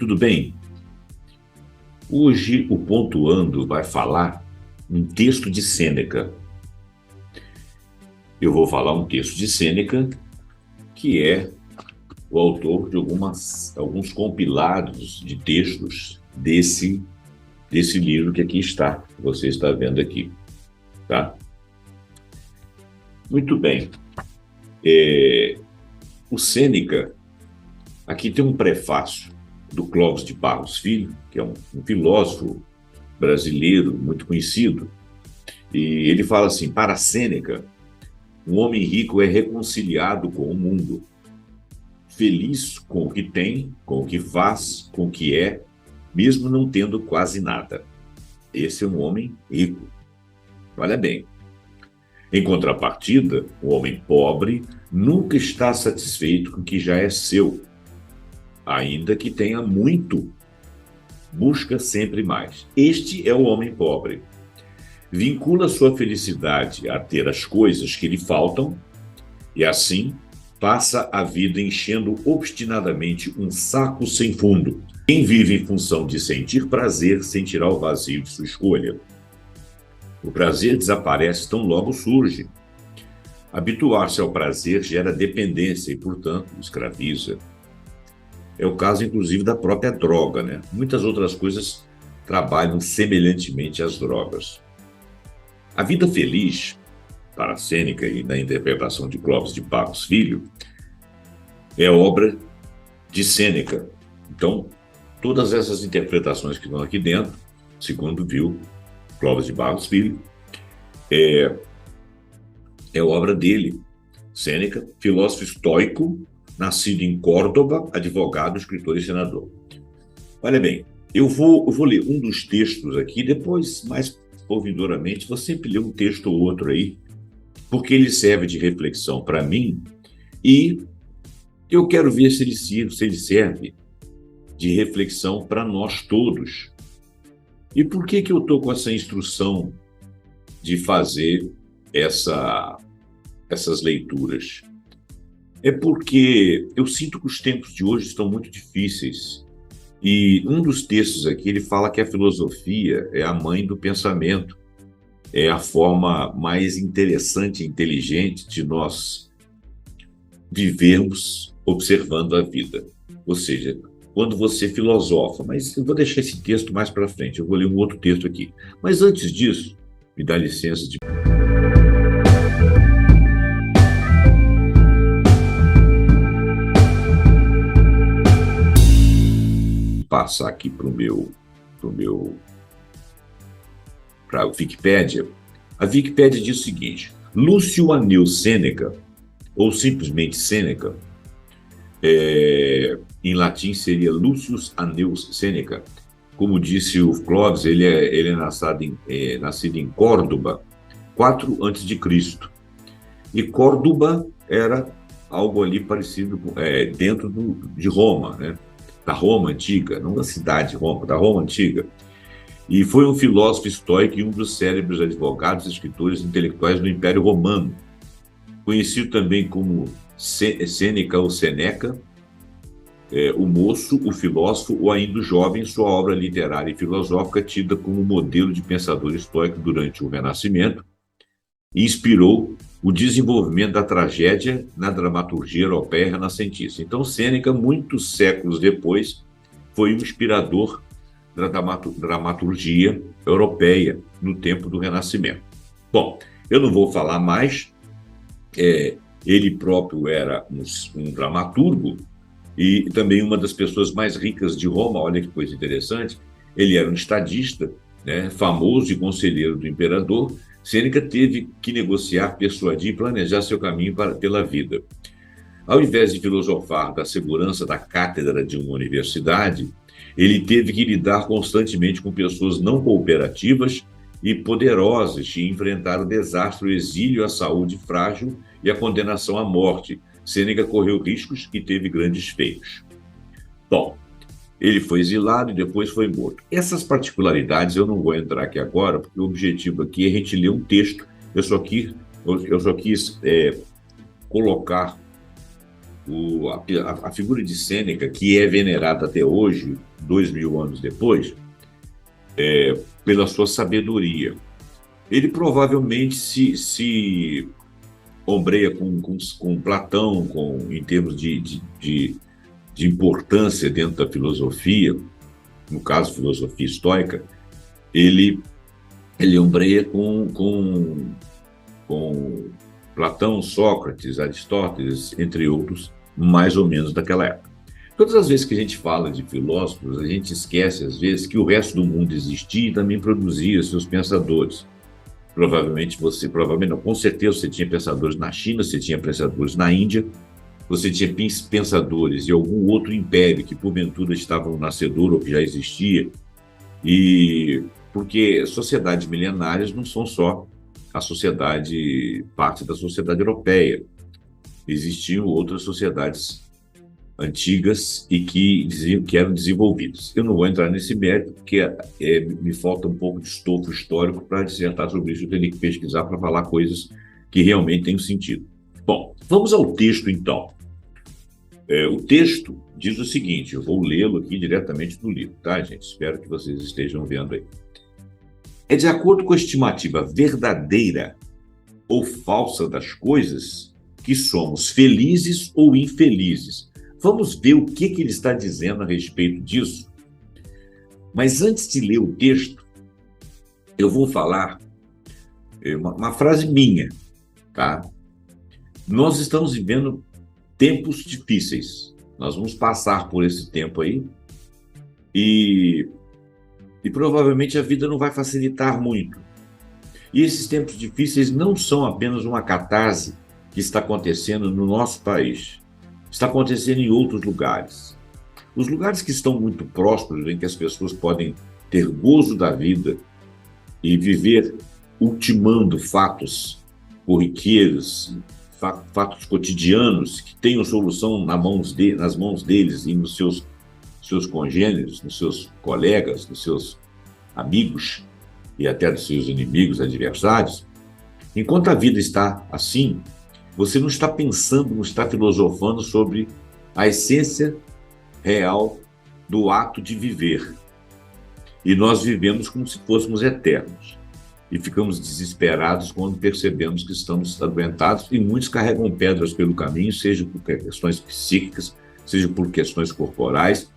Tudo bem? Hoje o Pontuando vai falar um texto de Sêneca. Eu vou falar um texto de Sêneca, que é o autor de alguns compilados de textos desse livro que aqui está, que você está vendo aqui. Tá? Muito bem. O Sêneca, aqui tem um prefácio do Clóvis de Barros Filho, que é um filósofo brasileiro muito conhecido, e ele fala assim: para Sêneca, um homem rico é reconciliado com o mundo, feliz com o que tem, com o que faz, com o que é, mesmo não tendo quase nada. Esse é um homem rico. Olha bem. Em contrapartida, o homem pobre nunca está satisfeito com o que já é seu. Ainda que tenha muito, busca sempre mais. Este é o homem pobre. Vincula sua felicidade a ter as coisas que lhe faltam e, assim, passa a vida enchendo obstinadamente um saco sem fundo. Quem vive em função de sentir prazer sentirá o vazio de sua escolha. O prazer desaparece tão logo surge. Habituar-se ao prazer gera dependência e, portanto, escraviza. É o caso, inclusive, da própria droga, né? Muitas outras coisas trabalham semelhantemente às drogas. A vida feliz, para Sêneca e na interpretação de Clóvis de Barros Filho, é obra de Sêneca. Então, todas essas interpretações que estão aqui dentro, segundo viu Clóvis de Barros Filho, é obra dele. Sêneca, filósofo estoico, nascido em Córdoba, advogado, escritor e senador. Olha bem, eu vou ler um dos textos aqui, depois, mais ouvidoramente, vou sempre ler um texto ou outro aí, porque ele serve de reflexão para mim e eu quero ver se ele serve de reflexão para nós todos. E por que eu estou com essa instrução de fazer essas leituras? É porque eu sinto que os tempos de hoje estão muito difíceis. E um dos textos aqui, ele fala que a filosofia é a mãe do pensamento. É a forma mais interessante e inteligente de nós vivermos observando a vida. Ou seja, quando você filosofa, mas eu vou deixar esse texto mais para frente, eu vou ler um outro texto aqui. Mas antes disso, me dá licença de passar aqui para a Wikipédia. A Wikipédia diz o seguinte: Lúcio Aneu Sêneca, ou simplesmente Sêneca, em latim seria Lucius Anneus Seneca. Como disse o Clóvis, ele é nascido em Córdoba, 4 a.C. E Córdoba era algo ali parecido dentro de Roma, né? Da Roma antiga, não da cidade de Roma, da Roma antiga. E foi um filósofo estoico e um dos célebres advogados, escritores intelectuais do Império Romano, conhecido também como Sêneca ou Seneca, o moço, o filósofo ou ainda o jovem. Sua obra literária e filosófica, tida como modelo de pensador estoico durante o Renascimento, inspirou o desenvolvimento da tragédia na dramaturgia europeia renascentista. Então, Sêneca, muitos séculos depois, foi um inspirador da dramaturgia europeia no tempo do Renascimento. Bom, eu não vou falar mais. Ele próprio era um dramaturgo e também uma das pessoas mais ricas de Roma. Olha que coisa interessante. Ele era um estadista, né, famoso e conselheiro do imperador. Sêneca teve que negociar, persuadir e planejar seu caminho pela vida. Ao invés de filosofar da segurança da cátedra de uma universidade, ele teve que lidar constantemente com pessoas não cooperativas e poderosas e enfrentar o desastre, o exílio, a saúde frágil e a condenação à morte. Sêneca correu riscos e teve grandes feitos. Bom, ele foi exilado e depois foi morto. Essas particularidades eu não vou entrar aqui agora, porque o objetivo aqui é a gente ler um texto. Eu só quis colocar a figura de Sêneca, que é venerada até hoje 2.000 anos depois, pela sua sabedoria. Ele provavelmente se ombreia com Platão, em termos de importância dentro da filosofia, no caso, filosofia estoica. Ele ombreia com Platão, Sócrates, Aristóteles, entre outros, mais ou menos daquela época. Todas as vezes que a gente fala de filósofos, a gente esquece, às vezes, que o resto do mundo existia e também produzia seus pensadores. Provavelmente não, com certeza você tinha pensadores na China, você tinha pensadores na Índia, você tinha pensadores de algum outro império que porventura estava no nascedor ou que já existia, e porque sociedades milenárias não são só parte da sociedade europeia. Existiam outras sociedades antigas e que eram desenvolvidas. Eu não vou entrar nesse mérito, porque me falta um pouco de estofo histórico para dissertar sobre isso. Eu teria que pesquisar para falar coisas que realmente têm sentido. Bom, vamos ao texto, então. O texto diz o seguinte, eu vou lê-lo aqui diretamente do livro, tá, gente? Espero que vocês estejam vendo aí. É de acordo com a estimativa verdadeira ou falsa das coisas que somos felizes ou infelizes. Vamos ver o que ele está dizendo a respeito disso. Mas antes de ler o texto, eu vou falar uma frase minha, tá? Nós estamos vivendo tempos difíceis. Nós vamos passar por esse tempo aí e provavelmente a vida não vai facilitar muito. E esses tempos difíceis não são apenas uma catarse que está acontecendo no nosso país. Está acontecendo em outros lugares. Os lugares que estão muito prósperos, em que as pessoas podem ter gozo da vida e viver ultimando fatos corriqueiros, fatos cotidianos, que tenham solução nas mãos deles e nos seus congêneres, nos seus colegas, nos seus amigos e até dos seus inimigos, adversários. Enquanto a vida está assim, você não está pensando, não está filosofando sobre a essência real do ato de viver. E nós vivemos como se fôssemos eternos. E ficamos desesperados quando percebemos que estamos adoentados, e muitos carregam pedras pelo caminho, seja por questões psíquicas, seja por questões corporais,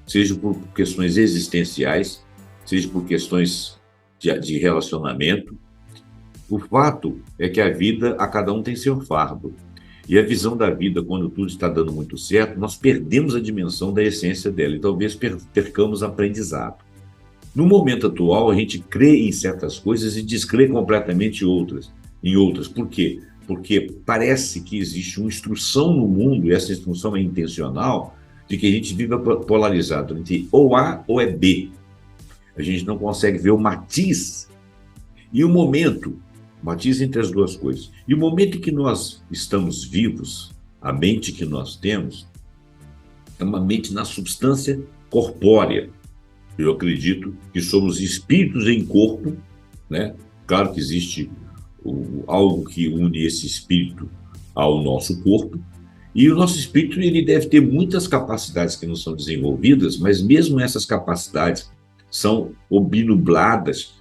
seja por questões existenciais, seja por questões de relacionamento. O fato é que a vida, a cada um tem seu fardo. E a visão da vida, quando tudo está dando muito certo, nós perdemos a dimensão da essência dela e talvez percamos aprendizado. No momento atual, a gente crê em certas coisas e descrê completamente em outras. Por quê? Porque parece que existe uma instrução no mundo, e essa instrução é intencional, de que a gente viva polarizado entre ou A ou é B. A gente não consegue ver o matiz e o matiz entre as duas coisas. E o momento em que nós estamos vivos, a mente que nós temos, é uma mente na substância corpórea. Eu acredito que somos espíritos em corpo, né? Claro que existe algo que une esse espírito ao nosso corpo, e o nosso espírito ele deve ter muitas capacidades que não são desenvolvidas, mas mesmo essas capacidades são obnubladas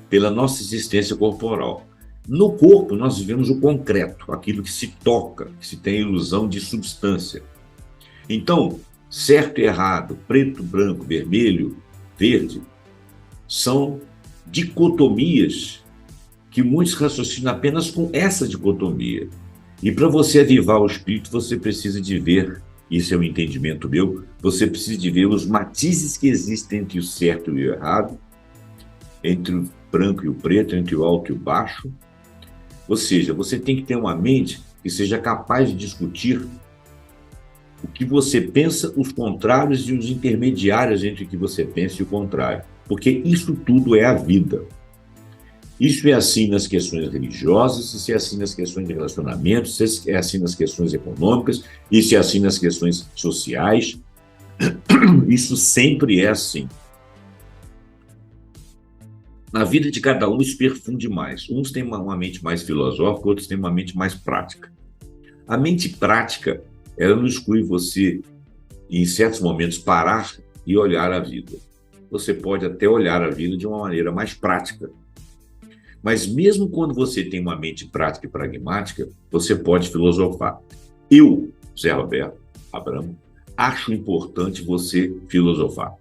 pela nossa existência corporal. No corpo, nós vivemos o concreto, aquilo que se toca, que se tem a ilusão de substância. Então, certo e errado, preto, branco, vermelho, verde, são dicotomias que muitos raciocinam apenas com essa dicotomia. E para você avivar o espírito, você precisa de ver, isso é um entendimento meu, você precisa de ver os matizes que existem entre o certo e o errado, entre o branco e o preto, entre o alto e o baixo. Ou seja, você tem que ter uma mente que seja capaz de discutir o que você pensa, os contrários e os intermediários entre o que você pensa e o contrário. Porque isso tudo é a vida. Isso é assim nas questões religiosas, isso é assim nas questões de relacionamento, isso é assim nas questões econômicas, isso é assim nas questões sociais. Isso sempre é assim. Na vida de cada um isso perfunde mais. Uns têm uma mente mais filosófica, outros têm uma mente mais prática. A mente prática, ela não exclui você e, em certos momentos, parar e olhar a vida. Você pode até olhar a vida de uma maneira mais prática. Mas mesmo quando você tem uma mente prática e pragmática, você pode filosofar. Eu, Zé Roberto Abramo, acho importante você filosofar.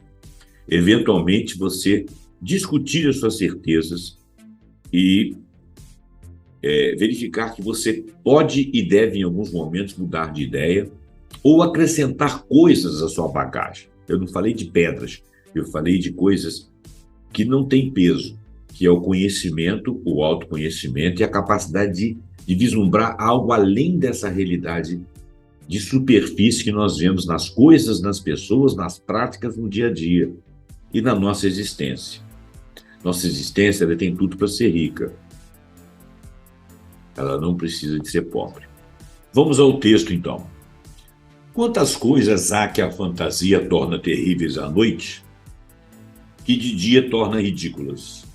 Eventualmente, você discutir as suas certezas e verificar que você pode e deve, em alguns momentos, mudar de ideia ou acrescentar coisas à sua bagagem. Eu não falei de pedras, eu falei de coisas que não têm peso, que é o conhecimento, o autoconhecimento e a capacidade de vislumbrar algo além dessa realidade de superfície que nós vemos nas coisas, nas pessoas, nas práticas, no dia a dia e na nossa existência. Nossa existência, ela tem tudo para ser rica. Ela não precisa de ser pobre. Vamos ao texto, então. Quantas coisas há que a fantasia torna terríveis à noite, que de dia torna ridículas?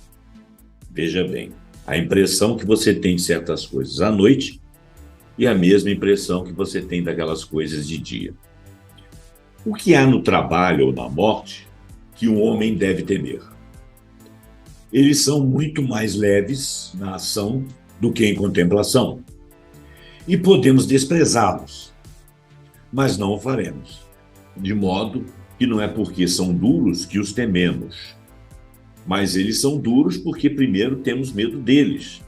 Veja bem, a impressão que você tem de certas coisas à noite e a mesma impressão que você tem daquelas coisas de dia. O que há no trabalho ou na morte que um homem deve temer? Eles são muito mais leves na ação do que em contemplação. E podemos desprezá-los, mas não o faremos. De modo que não é porque são duros que os tememos, mas eles são duros porque primeiro temos medo deles.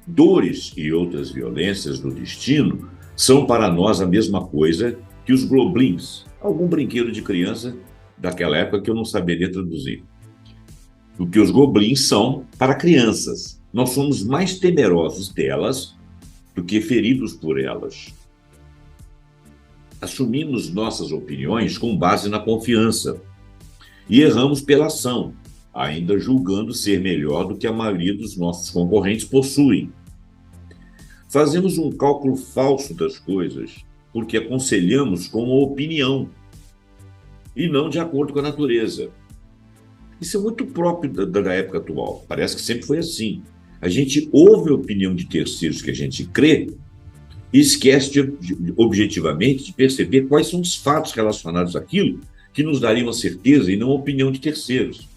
Dores e outras violências do destino são para nós a mesma coisa que os goblins, algum brinquedo de criança daquela época que eu não saberia traduzir. O que os goblins são para crianças. Nós somos mais temerosos delas do que feridos por elas. Assumimos nossas opiniões com base na confiança e erramos pela ação, ainda julgando ser melhor do que a maioria dos nossos concorrentes possuem. Fazemos um cálculo falso das coisas porque aconselhamos com uma opinião e não de acordo com a natureza. Isso é muito próprio da época atual. Parece que sempre foi assim. A gente ouve a opinião de terceiros que a gente crê e esquece objetivamente de perceber quais são os fatos relacionados àquilo que nos dariam a certeza e não a opinião de terceiros.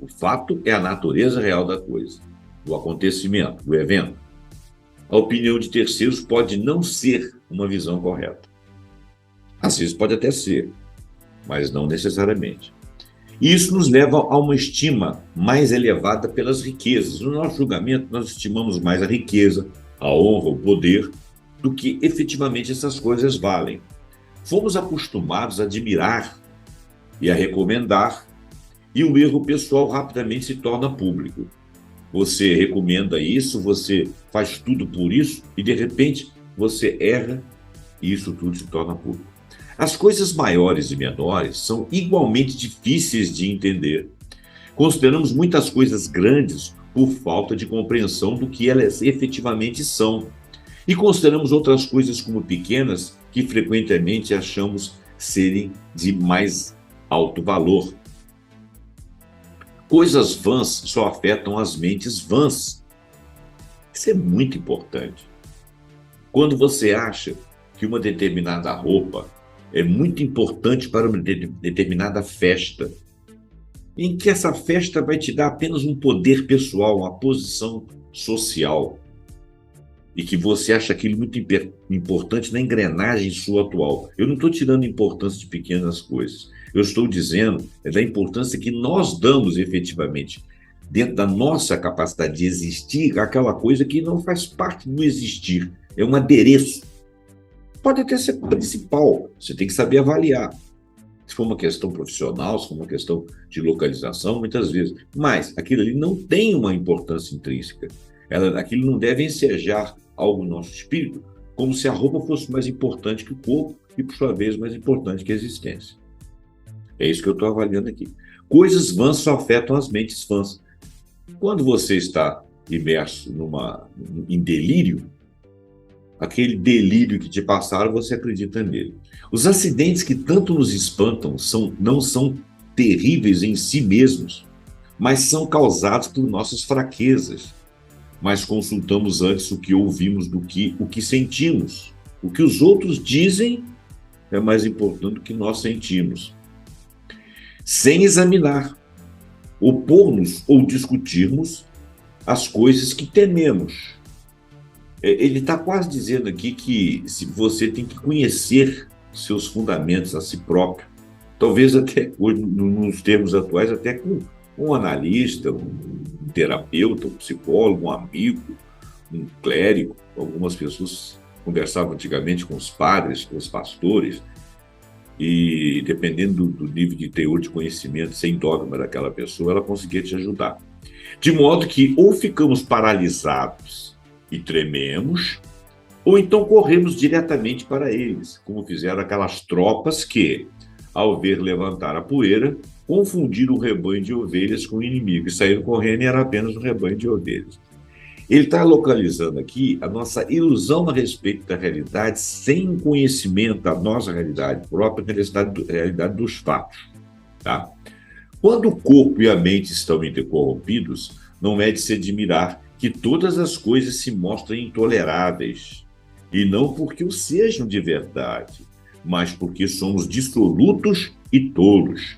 O fato é a natureza real da coisa, do acontecimento, do evento. A opinião de terceiros pode não ser uma visão correta. Às vezes pode até ser, mas não necessariamente. E isso nos leva a uma estima mais elevada pelas riquezas. No nosso julgamento, nós estimamos mais a riqueza, a honra, o poder, do que efetivamente essas coisas valem. Fomos acostumados a admirar e a recomendar, e o erro pessoal rapidamente se torna público. Você recomenda isso, você faz tudo por isso, e de repente você erra e isso tudo se torna público. As coisas maiores e menores são igualmente difíceis de entender. Consideramos muitas coisas grandes por falta de compreensão do que elas efetivamente são. E consideramos outras coisas como pequenas que frequentemente achamos serem de mais alto valor. Coisas vãs só afetam as mentes vãs. Isso é muito importante. Quando você acha que uma determinada roupa é muito importante para uma determinada festa, em que essa festa vai te dar apenas um poder pessoal, uma posição social, e que você acha aquilo muito importante na engrenagem sua atual. Eu não estou tirando importância de pequenas coisas. Eu estou dizendo da importância que nós damos efetivamente, dentro da nossa capacidade de existir, aquela coisa que não faz parte do existir, é um adereço. Pode até ser principal, você tem que saber avaliar. Se for uma questão profissional, se for uma questão de localização, muitas vezes. Mas aquilo ali não tem uma importância intrínseca. Aquilo não deve ensejar algo no nosso espírito, como se a roupa fosse mais importante que o corpo e, por sua vez, mais importante que a existência. É isso que eu estou avaliando aqui. Coisas vãs só afetam as mentes vãs. Quando você está imerso em delírio, aquele delírio que te passaram, você acredita nele. Os acidentes que tanto nos espantam não são terríveis em si mesmos, mas são causados por nossas fraquezas. Mas consultamos antes o que ouvimos do que o que sentimos. O que os outros dizem é mais importante do que nós sentimos. Sem examinar, opor-nos ou discutirmos as coisas que tememos. Ele está quase dizendo aqui que se você tem que conhecer seus fundamentos a si próprio, talvez até nos termos atuais, até com um analista, um terapeuta, um psicólogo, um amigo, um clérigo. Algumas pessoas conversavam antigamente com os padres, com os pastores, e dependendo do nível de teor de conhecimento, sem dogma daquela pessoa, ela conseguia te ajudar. De modo que ou ficamos paralisados e trememos, ou então corremos diretamente para eles, como fizeram aquelas tropas que, ao ver levantar a poeira, confundiram o rebanho de ovelhas com o inimigo, e saíram correndo e era apenas um rebanho de ovelhas. Ele está localizando aqui a nossa ilusão a respeito da realidade sem conhecimento da nossa realidade própria, a realidade dos fatos. Tá? Quando o corpo e a mente estão intercorrompidos, não é de se admirar que todas as coisas se mostrem intoleráveis, e não porque o sejam de verdade, mas porque somos dissolutos e tolos,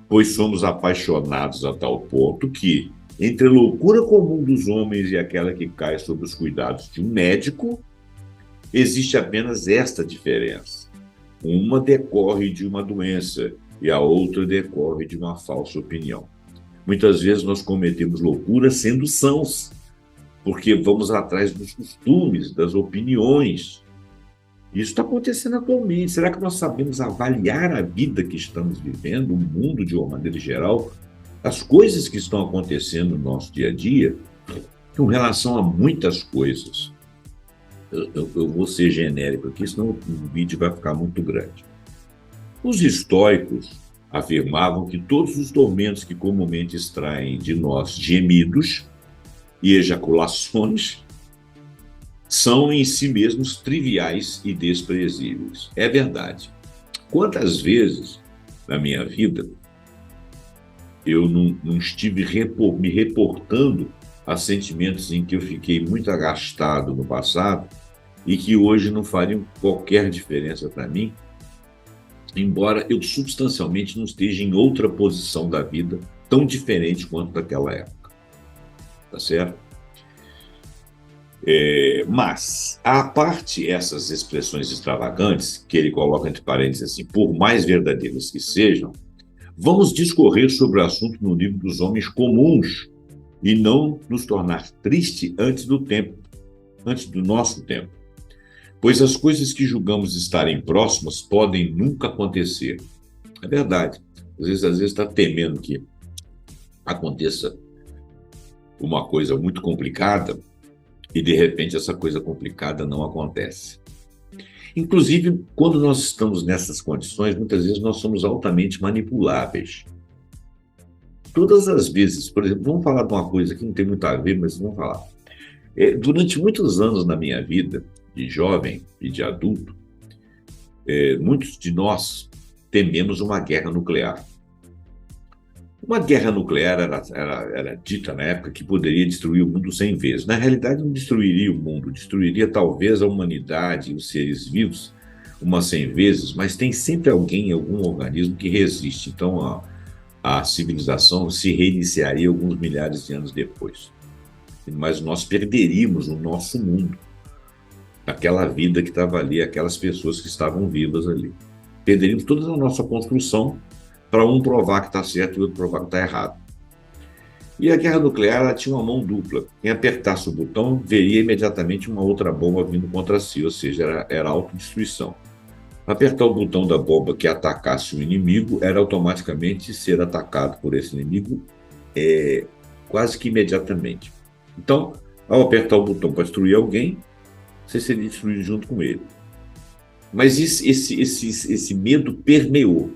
pois somos apaixonados a tal ponto que, entre a loucura comum dos homens e aquela que cai sob os cuidados de um médico, existe apenas esta diferença. Uma decorre de uma doença e a outra decorre de uma falsa opinião. Muitas vezes nós cometemos loucura sendo sãos, porque vamos atrás dos costumes, das opiniões. Isso está acontecendo atualmente. Será que nós sabemos avaliar a vida que estamos vivendo, o mundo de uma maneira geral, as coisas que estão acontecendo no nosso dia a dia, com relação a muitas coisas? Eu vou ser genérico aqui, senão o vídeo vai ficar muito grande. Os estoicos afirmavam que todos os tormentos que comumente extraem de nós gemidos e ejaculações são em si mesmos triviais e desprezíveis. É verdade. Quantas vezes na minha vida eu não estive me reportando a sentimentos em que eu fiquei muito agastado no passado e que hoje não fariam qualquer diferença para mim, embora eu substancialmente não esteja em outra posição da vida tão diferente quanto daquela época. Tá certo? Mas, à parte essas expressões extravagantes, que ele coloca entre parênteses assim, por mais verdadeiras que sejam, vamos discorrer sobre o assunto no nível dos homens comuns e não nos tornar triste antes do tempo, antes do nosso tempo. Pois as coisas que julgamos estarem próximas podem nunca acontecer. É verdade. Às vezes está temendo que aconteça uma coisa muito complicada e, de repente, essa coisa complicada não acontece. Inclusive, quando nós estamos nessas condições, muitas vezes nós somos altamente manipuláveis. Todas as vezes, por exemplo, vamos falar de uma coisa que não tem muito a ver, mas vamos falar. Durante muitos anos na minha vida, de jovem e de adulto, muitos de nós tememos uma guerra nuclear. Uma guerra nuclear era dita na época que poderia destruir o mundo 100 vezes. Na realidade, não destruiria o mundo, destruiria talvez a humanidade e os seres vivos umas 100 vezes, mas tem sempre alguém, algum organismo que resiste. Então, a civilização se reiniciaria alguns milhares de anos depois. Mas nós perderíamos o nosso mundo, aquela vida que estava ali, aquelas pessoas que estavam vivas ali. Perderíamos toda a nossa construção para um provar que está certo e o outro provar que está errado. E a guerra nuclear ela tinha uma mão dupla. Quem apertasse o botão veria imediatamente uma outra bomba vindo contra si, ou seja, era autodestruição. Apertar o botão da bomba que atacasse o inimigo era automaticamente ser atacado por esse inimigo quase que imediatamente. Então, ao apertar o botão para destruir alguém, você seria destruído junto com ele. Mas esse medo permeou.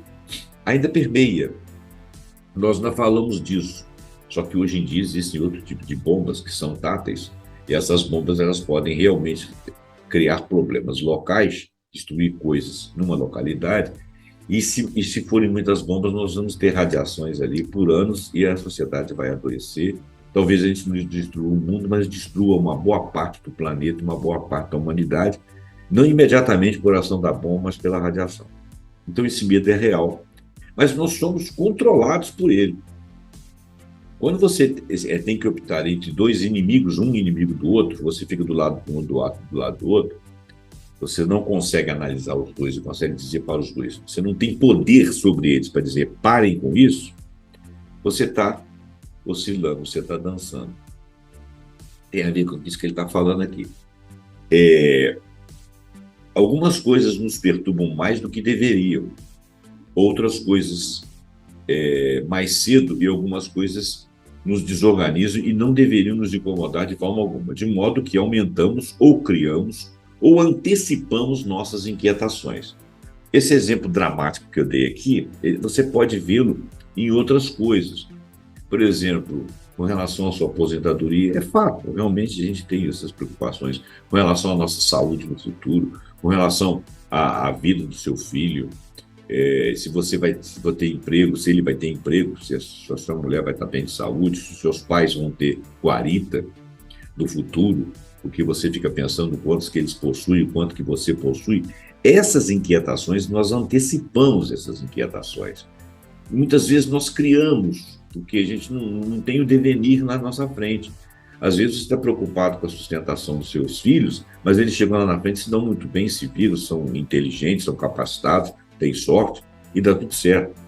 Ainda permeia. Nós não falamos disso. Só que hoje em dia existem outro tipo de bombas que são táteis, e essas bombas elas podem realmente criar problemas locais, destruir coisas numa localidade, e se forem muitas bombas, nós vamos ter radiações ali por anos e a sociedade vai adoecer. Talvez a gente não destrua o mundo, mas destrua uma boa parte do planeta, uma boa parte da humanidade, Não imediatamente por ação da bomba, mas pela radiação. Então esse medo é real, mas nós somos controlados por ele. Quando você tem que optar entre dois inimigos, um inimigo do outro, você fica do lado de um, do lado do outro, você não consegue analisar os dois e consegue dizer para os dois. Você não tem poder sobre eles para dizer parem com isso. Você está oscilando, você está dançando. Tem a ver com isso que ele está falando aqui. Algumas coisas nos perturbam mais do que deveriam. Outras coisas mais cedo e algumas coisas nos desorganizam e não deveriam nos incomodar de forma alguma, de modo que aumentamos ou criamos ou antecipamos nossas inquietações. Esse exemplo dramático que eu dei aqui, você pode vê-lo em outras coisas. Por exemplo, com relação à sua aposentadoria, é fato, realmente a gente tem essas preocupações com relação à nossa saúde no futuro, com relação à vida do seu filho, se você vai ter emprego, se ele vai ter emprego, se a sua mulher vai estar bem de saúde, se os seus pais vão ter guarita do futuro, porque você fica pensando quantos que eles possuem, quanto que você possui. Essas inquietações, nós antecipamos essas inquietações. Muitas vezes nós criamos, porque a gente não tem o devenir na nossa frente. Às vezes você está preocupado com a sustentação dos seus filhos, mas eles chegam lá na frente, se dão muito bem, se viram, são inteligentes, são capacitados, têm sorte e dá tudo certo.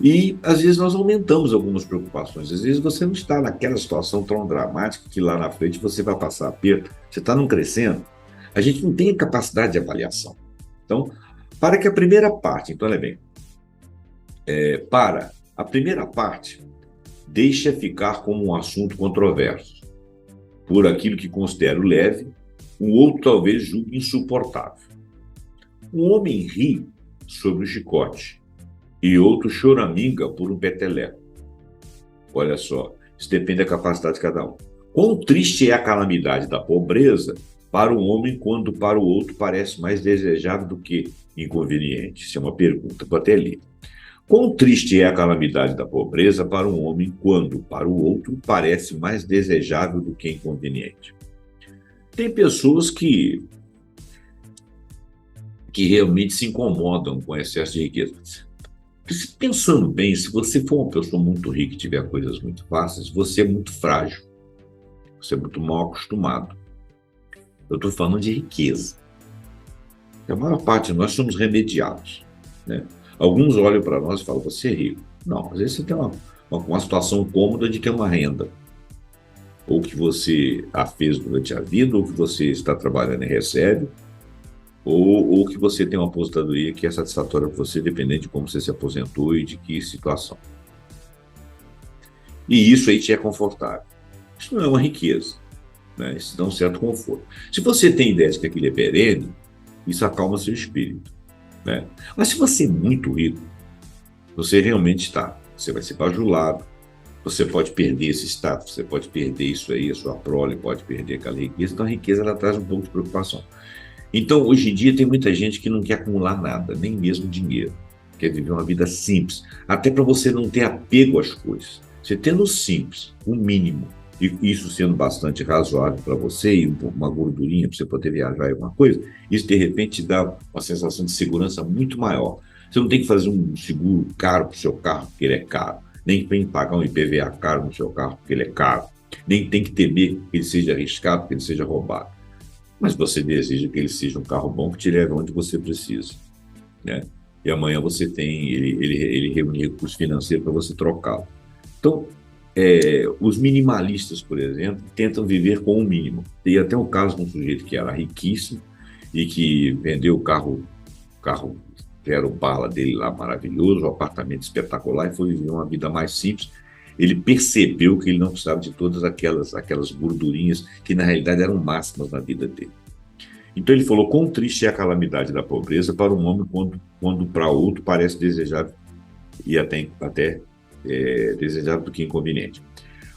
E às vezes nós aumentamos algumas preocupações. Às vezes você não está naquela situação tão dramática que lá na frente você vai passar aperto, você está não crescendo. A gente não tem a capacidade de avaliação. Então, para que a primeira parte, então olha bem, para a primeira parte, deixa ficar como um assunto controverso, por aquilo que considero leve, o outro talvez julgue insuportável. Um homem ri sobre o chicote e outro choraminga por um peteleco. Olha só, isso depende da capacidade de cada um. Quão triste é a calamidade da pobreza para um homem quando para o outro parece mais desejável do que inconveniente? Isso é uma pergunta para até ler. Quão triste é a calamidade da pobreza para um homem quando para o outro parece mais desejável do que inconveniente? Tem pessoas que realmente se incomodam com excesso de riqueza. Pensando bem, se você for uma pessoa muito rica e tiver coisas muito fáceis, você é muito frágil, você é muito mal acostumado. Eu estou falando de riqueza. A maior parte de nós somos remediados, né? Alguns olham para nós e falam, você é rico. Não, às vezes você tem uma situação cômoda de ter uma renda, ou que você a fez durante a vida, ou que você está trabalhando e recebe, ou que você tem uma aposentadoria que é satisfatória para você, dependendo de como você se aposentou e de que situação. E isso aí te é confortável. Isso não é uma riqueza, né? Isso dá um certo conforto. Se você tem ideia de que aquilo é perene, isso acalma seu espírito, né? Mas se você é muito rico, você realmente está. Você vai ser bajulado, você pode perder esse status, você pode perder isso aí, a sua prole pode perder aquela riqueza. Então a riqueza ela traz um pouco de preocupação. Então, hoje em dia, tem muita gente que não quer acumular nada, nem mesmo dinheiro. Quer viver uma vida simples, até para você não ter apego às coisas. Você tendo simples, o mínimo, e isso sendo bastante razoável para você, e uma gordurinha para você poder viajar e alguma coisa, isso de repente te dá uma sensação de segurança muito maior. Você não tem que fazer um seguro caro para o seu carro, porque ele é caro. Nem tem que pagar um IPVA caro no seu carro, porque ele é caro. Nem tem que temer que ele seja arriscado, que ele seja roubado. Mas você deseja que ele seja um carro bom que te leve onde você precisa, né? E amanhã você tem, ele reúne recursos financeiros para você trocá-lo. Então, os minimalistas, por exemplo, tentam viver com o mínimo. Tem até um caso de um sujeito que era riquíssimo e que vendeu o carro que era o bala dele lá, maravilhoso, um apartamento espetacular, e foi viver uma vida mais simples. Ele percebeu que ele não precisava de todas aquelas gordurinhas que, na realidade, eram máximas na vida dele. Então ele falou, quão triste é a calamidade da pobreza para um homem quando para outro parece desejável e até desejável do que inconveniente.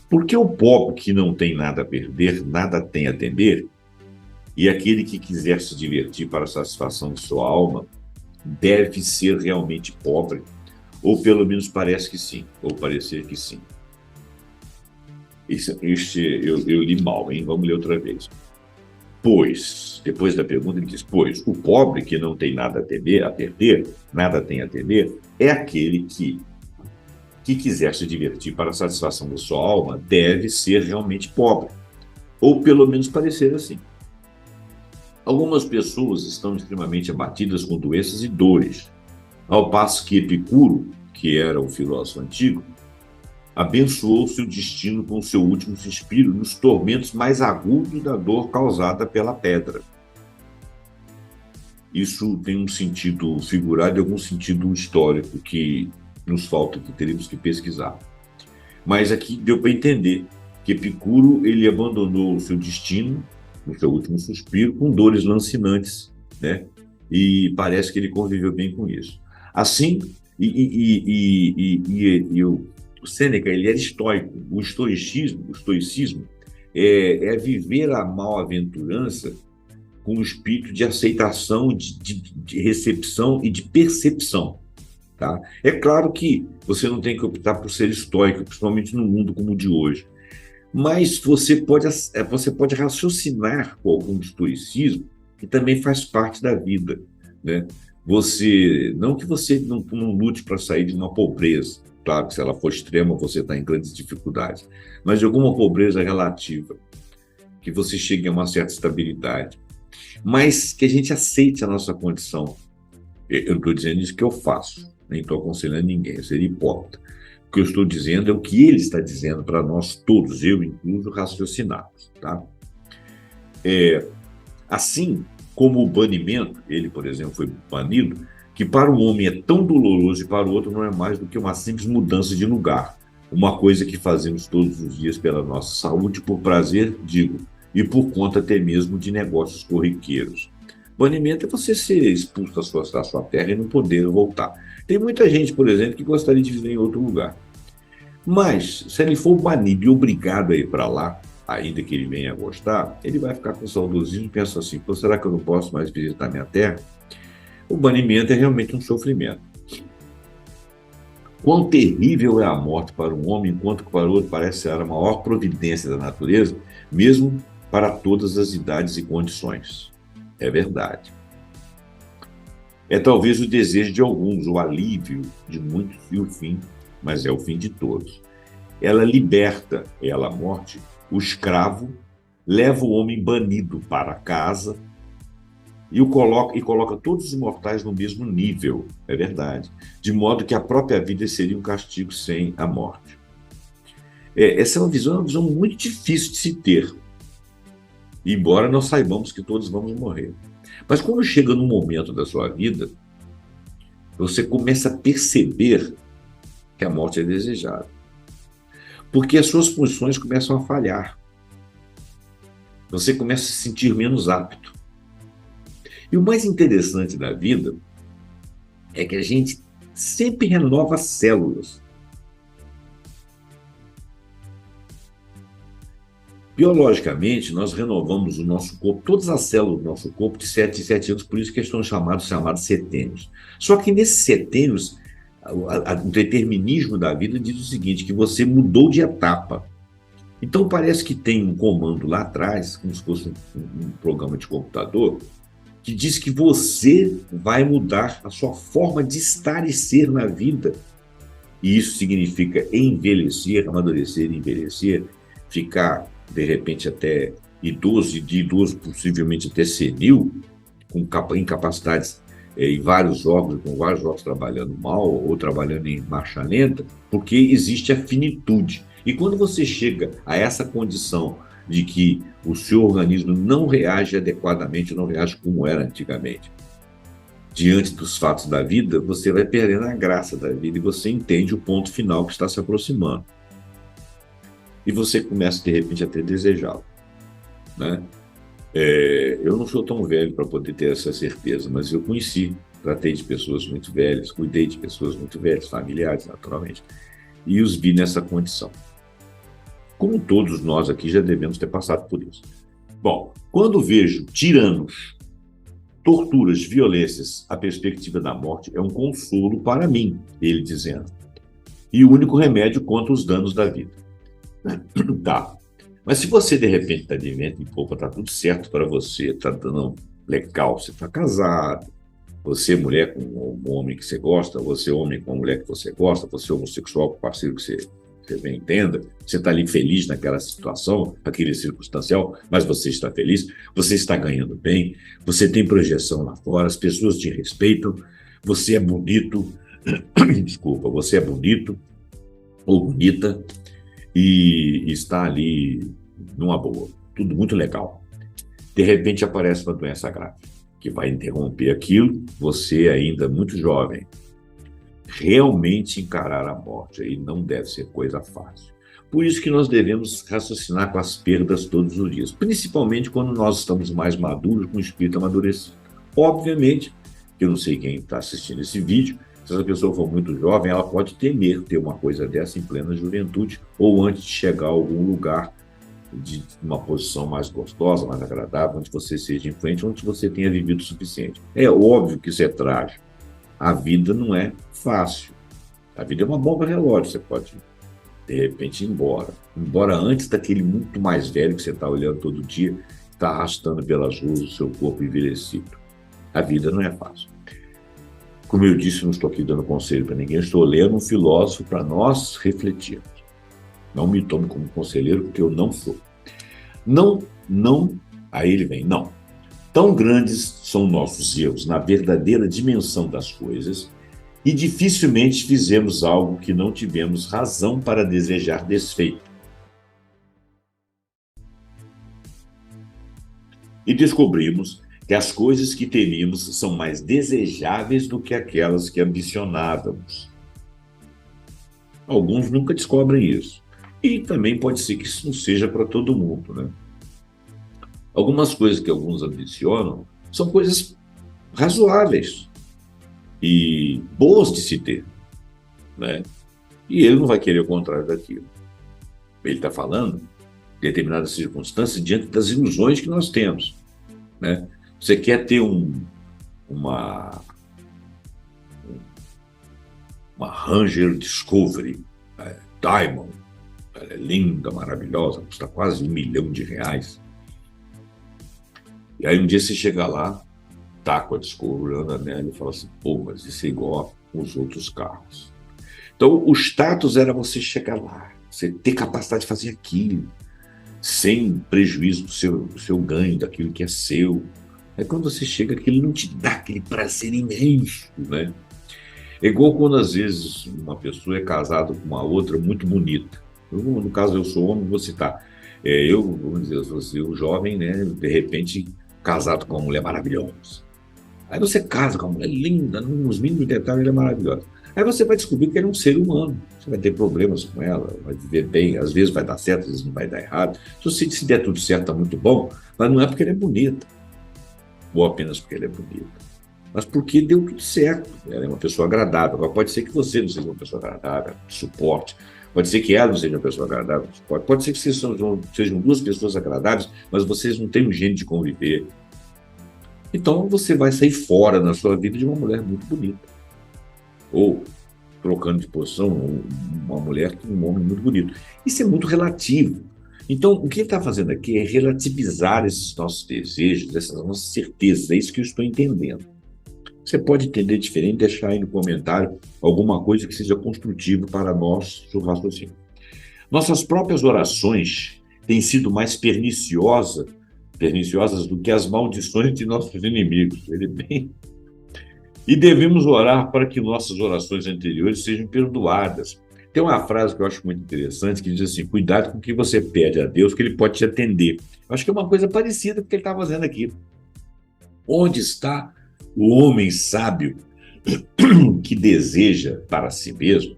Porque o pobre que não tem nada a perder, nada tem a temer, e aquele que quiser se divertir para a satisfação de sua alma, deve ser realmente pobre, ou pelo menos parece que sim, ou parecer que sim. Isso eu li mal, hein? Vamos ler outra vez. Pois, depois da pergunta, ele diz: pois, o pobre que não tem nada a temer, a perder, nada tem a temer, é aquele que quiser se divertir para a satisfação da sua alma, deve ser realmente pobre, ou pelo menos parecer assim. Algumas pessoas estão extremamente abatidas com doenças e dores, ao passo que Epicuro, que era um filósofo antigo, abençoou seu destino com seu último suspiro nos tormentos mais agudos da dor causada pela pedra. Isso tem um sentido figurado e algum sentido histórico que nos falta, que teríamos que pesquisar. Mas aqui deu para entender que Epicuro ele abandonou o seu destino, no seu último suspiro, com dores lancinantes, né? E parece que ele conviveu bem com isso. Assim, o Sêneca ele era estoico. O estoicismo é viver a mal-aventurança com o espírito de aceitação, de recepção e de percepção. Tá? É claro que você não tem que optar por ser estoico, principalmente num mundo como o de hoje. Mas você pode raciocinar com algum estoicismo, que também faz parte da vida. Né? Não que você não lute para sair de uma pobreza, claro que se ela for extrema, você está em grandes dificuldades, mas de alguma pobreza relativa, que você chegue a uma certa estabilidade, mas que a gente aceite a nossa condição. Eu não estou dizendo isso que eu faço, nem estou aconselhando ninguém, eu seria hipócrita. O que eu estou dizendo é o que ele está dizendo para nós todos, eu incluso, raciocinarmos. Tá? Assim como o banimento, ele, por exemplo, foi banido, que para um homem é tão doloroso e para o outro não é mais do que uma simples mudança de lugar. Uma coisa que fazemos todos os dias pela nossa saúde, por prazer, digo, e por conta até mesmo de negócios corriqueiros. Banimento é você ser expulso da sua terra e não poder voltar. Tem muita gente, por exemplo, que gostaria de viver em outro lugar. Mas, se ele for banido e obrigado a ir para lá, ainda que ele venha a gostar, ele vai ficar com saudosismo e pensa assim: pô, será que eu não posso mais visitar minha terra? O banimento é realmente um sofrimento. Quão terrível é a morte para um homem, enquanto que para o outro parece ser a maior providência da natureza, mesmo para todas as idades e condições. É verdade. É talvez o desejo de alguns, o alívio de muitos e o fim, mas é o fim de todos. Ela liberta, a morte, o escravo, leva o homem banido para casa e coloca todos os mortais no mesmo nível, é verdade, de modo que a própria vida seria um castigo sem a morte. Essa é uma visão muito difícil de se ter, embora nós saibamos que todos vamos morrer. Mas quando chega num momento da sua vida, você começa a perceber que a morte é desejada. Porque as suas funções começam a falhar. Você começa a se sentir menos apto. E o mais interessante da vida é que a gente sempre renova células. Biologicamente, nós renovamos o nosso corpo, todas as células do nosso corpo, de 7 em 7 anos, por isso que eles estão chamados setênios. Só que nesses setênios, o determinismo da vida diz o seguinte, que você mudou de etapa. Então parece que tem um comando lá atrás, como se fosse um programa de computador, que diz que você vai mudar a sua forma de estar e ser na vida. E isso significa envelhecer, amadurecer, envelhecer, ficar, de repente, até idoso, e de idoso possivelmente até senil, com incapacidades em vários órgãos, com vários órgãos trabalhando mal ou trabalhando em marcha lenta, porque existe a finitude. E quando você chega a essa condição de que o seu organismo não reage adequadamente, não reage como era antigamente, diante dos fatos da vida, você vai perdendo a graça da vida e você entende o ponto final que está se aproximando. E você começa, de repente, a ter desejá-lo. Né? Eu não sou tão velho para poder ter essa certeza, mas eu tratei de pessoas muito velhas, cuidei de pessoas muito velhas, familiares, naturalmente, e os vi nessa condição. Como todos nós aqui já devemos ter passado por isso. Bom, quando vejo tiranos, torturas, violências, a perspectiva da morte é um consolo para mim, ele dizendo, e o único remédio contra os danos da vida. Tá. Mas se você, de repente, está de vento em popa, está tudo certo para você, está dando legal, você está casado, você mulher com um homem que você gosta, você homem com uma mulher que você gosta, você homossexual com o parceiro que você bem entenda, você está ali feliz naquela situação, aquele circunstancial, mas você está feliz, você está ganhando bem, você tem projeção lá fora, as pessoas te respeitam, você é bonito, desculpa, você é bonito ou bonita e está ali numa boa, tudo muito legal. De repente aparece uma doença grave que vai interromper aquilo, você ainda muito jovem, realmente encarar a morte aí não deve ser coisa fácil. Por isso que nós devemos raciocinar com as perdas todos os dias, principalmente quando nós estamos mais maduros, com o espírito amadurecido. Obviamente, eu não sei quem está assistindo esse vídeo, se essa pessoa for muito jovem, ela pode temer ter uma coisa dessa em plena juventude ou antes de chegar a algum lugar de uma posição mais gostosa, mais agradável, onde você seja influente, onde você tenha vivido o suficiente. É óbvio que isso é trágico. A vida não é fácil. A vida é uma bomba relógio, você pode, de repente, ir embora. Embora antes daquele muito mais velho que você está olhando todo dia, está arrastando pelas ruas o seu corpo envelhecido. A vida não é fácil. Como eu disse, não estou aqui dando conselho para ninguém, estou lendo um filósofo para nós refletirmos. Não me tome como conselheiro, porque eu não sou. Não, aí ele vem, não. Tão grandes são nossos erros na verdadeira dimensão das coisas e dificilmente fizemos algo que não tivemos razão para desejar desfeito. E descobrimos que as coisas que teríamos são mais desejáveis do que aquelas que ambicionávamos. Alguns nunca descobrem isso. E também pode ser que isso não seja para todo mundo, né? Algumas coisas que alguns ambicionam são coisas razoáveis e boas de se ter, né? E ele não vai querer o contrário daquilo. Ele está falando de determinadas circunstâncias diante das ilusões que nós temos, né? Você quer ter uma Ranger Discovery, Diamond, ela é linda, maravilhosa, custa quase R$ 1.000.000. E aí um dia você chega lá, tá com a Discovery, anda nela e fala assim, pô, mas isso é igual aos outros carros. Então o status era você chegar lá, você ter capacidade de fazer aquilo, sem prejuízo do seu ganho, daquilo que é seu. Aí quando você chega, aquilo não te dá aquele prazer imenso, né? É igual quando às vezes uma pessoa é casada com uma outra muito bonita. No caso, eu sou homem, vou citar. Vamos dizer, você, o jovem, né, de repente, casado com uma mulher maravilhosa. Aí você casa com uma mulher linda, nos mínimos detalhes, ela é maravilhosa. Aí você vai descobrir que ele é um ser humano. Você vai ter problemas com ela, vai viver bem, às vezes vai dar certo, às vezes não vai dar errado. Se der tudo certo, está muito bom, mas não é porque ele é bonita, ou apenas porque ele é bonita, mas porque deu tudo certo. Ela é uma pessoa agradável. Agora, pode ser que você não seja uma pessoa agradável, de suporte. Pode ser que ela não seja uma pessoa agradável, de suporte. Pode ser que vocês sejam duas pessoas agradáveis, mas vocês não têm um jeito de conviver. Então, você vai sair fora na sua vida de uma mulher muito bonita. Ou, trocando de posição, uma mulher com um homem muito bonito. Isso é muito relativo. Então, o que ele está fazendo aqui é relativizar esses nossos desejos, essas nossas certezas. É isso que eu estou entendendo. Você pode entender diferente, deixar aí no comentário alguma coisa que seja construtivo para nosso raciocínio. Nossas próprias orações têm sido mais perniciosas do que as maldições de nossos inimigos. E devemos orar para que nossas orações anteriores sejam perdoadas. Tem uma frase que eu acho muito interessante que diz assim, cuidado com o que você pede a Deus, que ele pode te atender. Eu acho que é uma coisa parecida com o que ele está fazendo aqui. Onde está o homem sábio que deseja para si mesmo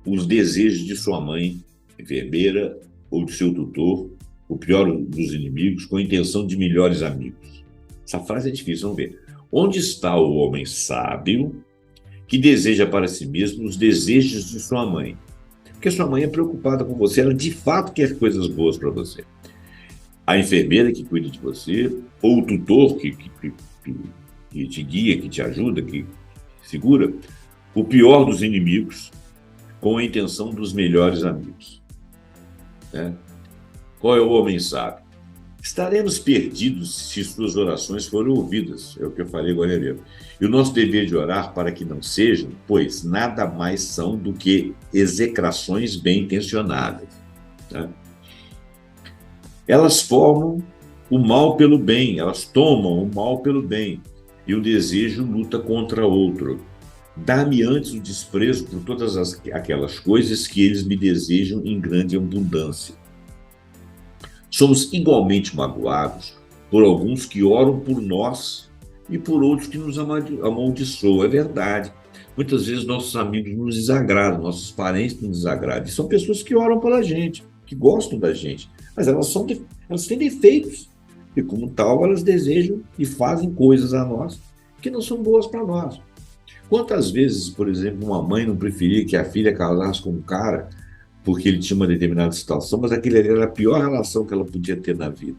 os desejos de sua mãe, enfermeira, ou de seu tutor, o pior dos inimigos, com a intenção de melhores amigos? Essa frase é difícil, vamos ver. Onde está o homem sábio que deseja para si mesmo os desejos de sua mãe? Porque sua mãe é preocupada com você, ela de fato quer coisas boas para você. A enfermeira que cuida de você, ou o tutor que te guia, que te ajuda, que segura, o pior dos inimigos, com a intenção dos melhores amigos, né? Qual é o homem sábio? Estaremos perdidos se suas orações forem ouvidas, é o que eu falei agora mesmo. E o nosso dever de orar para que não sejam, pois nada mais são do que execrações bem intencionadas, né? Elas formam o mal pelo bem, elas tomam o mal pelo bem, e o desejo luta contra outro. Dá-me antes o desprezo por todas aquelas coisas que eles me desejam em grande abundância. Somos igualmente magoados por alguns que oram por nós e por outros que nos amaldiçoam. É verdade. Muitas vezes nossos amigos nos desagradam, nossos parentes nos desagradam. E são pessoas que oram pela gente, que gostam da gente, mas elas têm defeitos. E como tal, elas desejam e fazem coisas a nós que não são boas para nós. Quantas vezes, por exemplo, uma mãe não preferia que a filha casasse com um cara porque ele tinha uma determinada situação, mas aquele ali era a pior relação que ela podia ter na vida.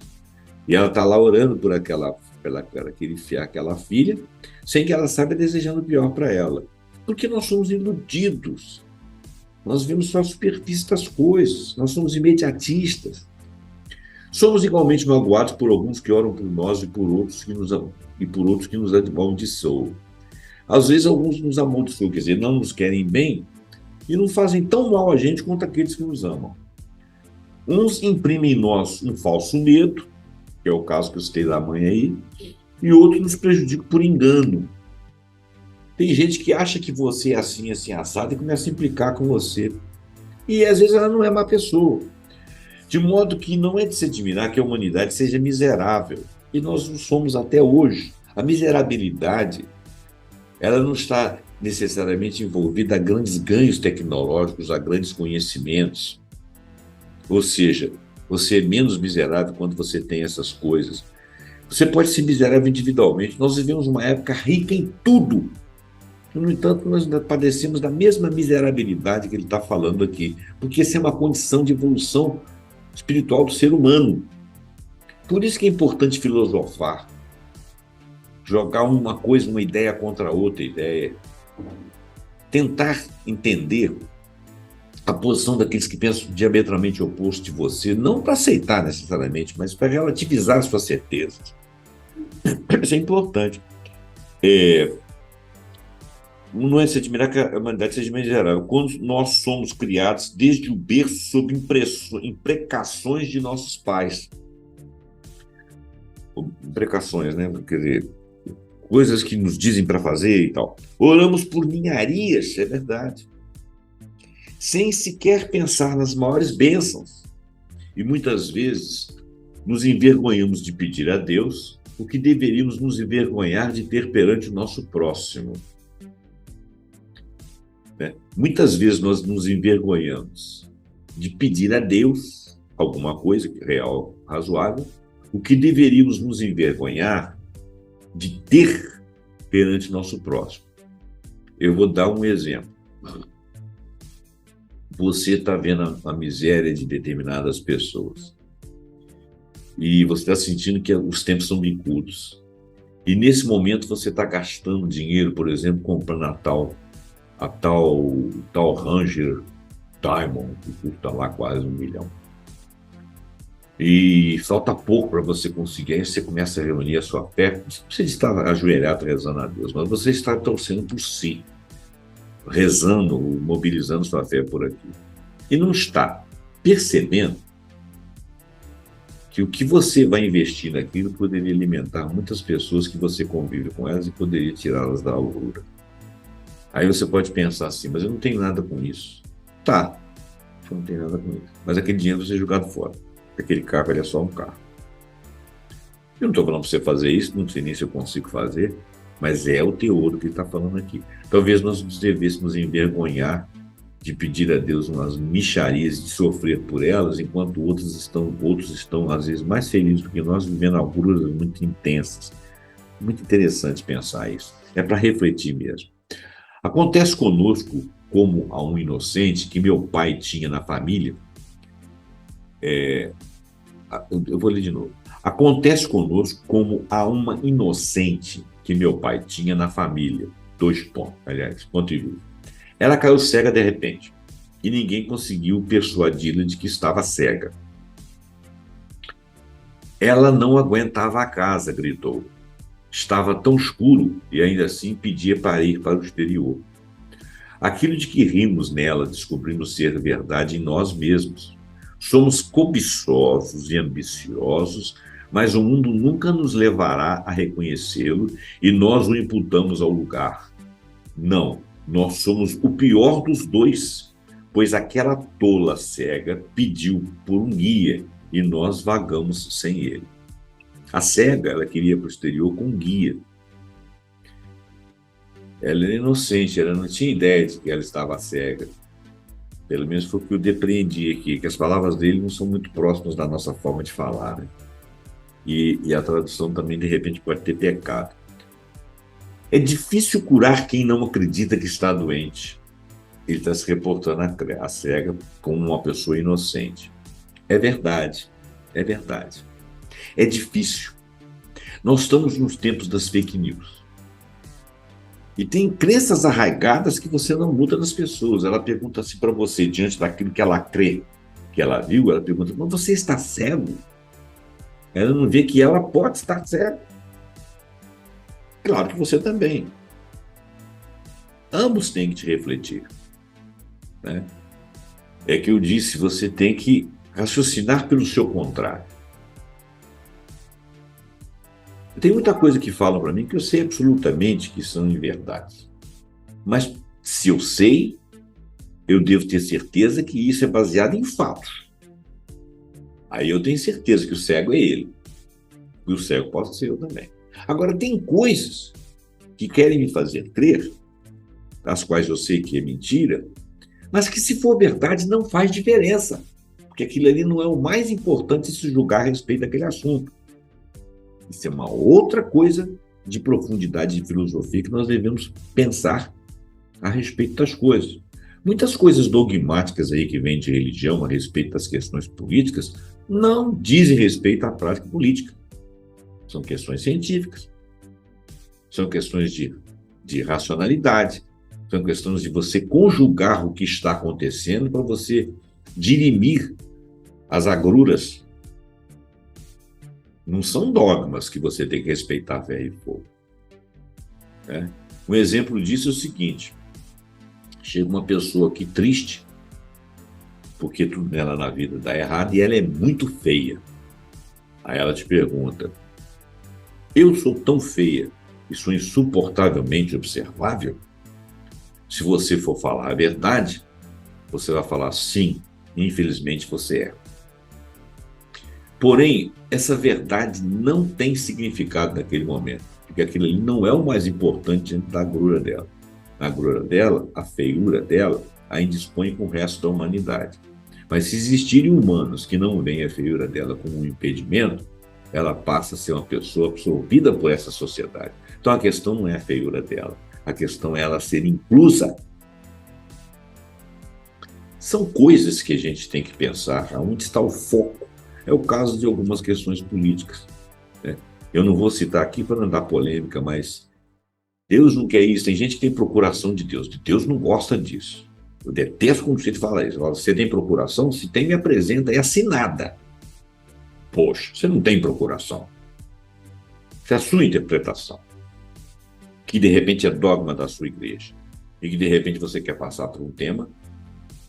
E ela está lá orando por aquela filha, sem que ela saiba, desejando o pior para ela. Porque nós somos iludidos. Nós vemos só a superfície das coisas. Nós somos imediatistas. Somos igualmente magoados por alguns que oram por nós e por outros que nos amaldiçoam. Às vezes, alguns nos amaldiçoam, quer dizer, não nos querem bem e não fazem tão mal a gente quanto aqueles que nos amam. Uns imprimem em nós um falso medo, que é o caso que eu citei da mãe aí, e outros nos prejudicam por engano. Tem gente que acha que você é assim, assim, assado, e começa a implicar com você. E às vezes ela não é má pessoa. De modo que não é de se admirar que a humanidade seja miserável. E nós não somos até hoje. A miserabilidade, ela não está necessariamente envolvida a grandes ganhos tecnológicos, a grandes conhecimentos. Ou seja, você é menos miserável quando você tem essas coisas. Você pode ser miserável individualmente. Nós vivemos uma época rica em tudo. No entanto, nós padecemos da mesma miserabilidade que ele está falando aqui, porque essa é uma condição de evolução espiritual do ser humano. Por isso que é importante filosofar, jogar uma coisa, uma ideia contra outra ideia, tentar entender a posição daqueles que pensam diametralmente oposto de você, não para aceitar necessariamente, mas para relativizar as suas certezas. Isso é importante. Não é se admirar que a humanidade seja miserável. Quando nós somos criados desde o berço sob imprecações de nossos pais. Imprecações, né? Quer dizer, coisas que nos dizem para fazer e tal. Oramos por ninharias, é verdade. Sem sequer pensar nas maiores bênçãos. E muitas vezes nos envergonhamos de pedir a Deus o que deveríamos nos envergonhar de ter perante o nosso próximo. Muitas vezes nós nos envergonhamos de pedir a Deus alguma coisa real, razoável, o que deveríamos nos envergonhar de ter perante nosso próximo. Eu vou dar um exemplo. Você está vendo a miséria de determinadas pessoas e você está sentindo que os tempos são bicudos. E nesse momento você está gastando dinheiro, por exemplo, comprando a tal Ranger Diamond, que custa lá quase 1 milhão. E falta pouco para você conseguir, aí você começa a reunir a sua fé. Não precisa estar ajoelhado rezando a Deus, mas você está torcendo por si, rezando, mobilizando sua fé por aqui. E não está percebendo que o que você vai investir naquilo poderia alimentar muitas pessoas que você convive com elas e poderia tirá-las da alvura. Aí você pode pensar assim, mas eu não tenho nada com isso. Tá, você não tem nada com isso. Mas aquele dinheiro vai ser jogado fora. Aquele carro, ele é só um carro. Eu não estou falando para você fazer isso, não sei nem se eu consigo fazer, mas é o teor do que ele está falando aqui. Talvez nós devêssemos envergonhar de pedir a Deus umas mixarias, de sofrer por elas, enquanto outros estão às vezes, mais felizes do que nós, vivendo agruras muito intensas. Muito interessante pensar isso. É para refletir mesmo. Acontece conosco, como a um inocente que meu pai tinha na família. Eu vou ler de novo. Acontece conosco como a uma inocente que meu pai tinha na família. 2 pontos, aliás, ponto e vírgula. Ela caiu cega de repente. e ninguém conseguiu persuadi-la de que estava cega. Ela não aguentava a casa, gritou. Estava tão escuro e ainda assim pedia para ir para o exterior. Aquilo de que rimos nela, descobrindo ser verdade em nós mesmos. Somos cobiçosos e ambiciosos, mas o mundo nunca nos levará a reconhecê-lo e nós o imputamos ao lugar. Não, nós somos o pior dos dois, pois aquela tola cega pediu por um guia e nós vagamos sem ele. A cega, ela queria para o exterior com um guia. Ela era inocente, ela não tinha ideia de que ela estava cega. Pelo menos foi o que eu depreendi aqui, que as palavras dele não são muito próximas da nossa forma de falar, né? E a tradução também, de repente, pode ter pecado. É difícil curar quem não acredita que está doente. Ele está se reportando à cega como uma pessoa inocente. É verdade, é verdade. É difícil. Nós estamos nos tempos das fake news. E tem crenças arraigadas que você não muda nas pessoas. Ela pergunta assim para você, diante daquilo que ela crê, que ela viu, ela pergunta, mas você está cego? Ela não vê que ela pode estar cega. Claro que você também. Ambos têm que te refletir, né? É que eu disse, você tem que raciocinar pelo seu contrário. Tem muita coisa que falam para mim que eu sei absolutamente que são inverdades. Mas se eu sei, eu devo ter certeza que isso é baseado em fatos. Aí eu tenho certeza que o cego é ele. E o cego pode ser eu também. Agora, tem coisas que querem me fazer crer, as quais eu sei que é mentira, mas que, se for verdade, não faz diferença. Porque aquilo ali não é o mais importante se julgar a respeito daquele assunto. Isso é uma outra coisa de profundidade de filosofia que nós devemos pensar a respeito das coisas. Muitas coisas dogmáticas aí que vêm de religião a respeito das questões políticas não dizem respeito à prática política. São questões científicas, são questões de racionalidade, são questões de você conjugar o que está acontecendo para você dirimir as agruras. Não são dogmas que você tem que respeitar ferro e fogo. Né? Um exemplo disso é o seguinte: chega uma pessoa aqui triste, porque tudo nela na vida dá errado e ela é muito feia. Aí ela te pergunta, eu sou tão feia e sou insuportavelmente observável? Se você for falar a verdade, você vai falar sim, infelizmente você é. Porém, essa verdade não tem significado naquele momento, porque aquilo ali não é o mais importante diante da agrura dela. Na agrura dela, a feiura dela, a indispõe com o resto da humanidade. Mas se existirem humanos que não veem a feiura dela como um impedimento, ela passa a ser uma pessoa absorvida por essa sociedade. Então a questão não é a feiura dela, a questão é ela ser inclusa. São coisas que a gente tem que pensar, aonde está o foco. É o caso de algumas questões políticas, né? Eu não vou citar aqui para não dar polêmica, mas Deus não quer isso. Tem gente que tem procuração de Deus. Deus não gosta disso. Eu detesto quando você fala isso. Você tem procuração? Se tem, me apresenta. É assinada. Poxa, você não tem procuração. Isso é a sua interpretação, que de repente é dogma da sua igreja, e que de repente você quer passar por um tema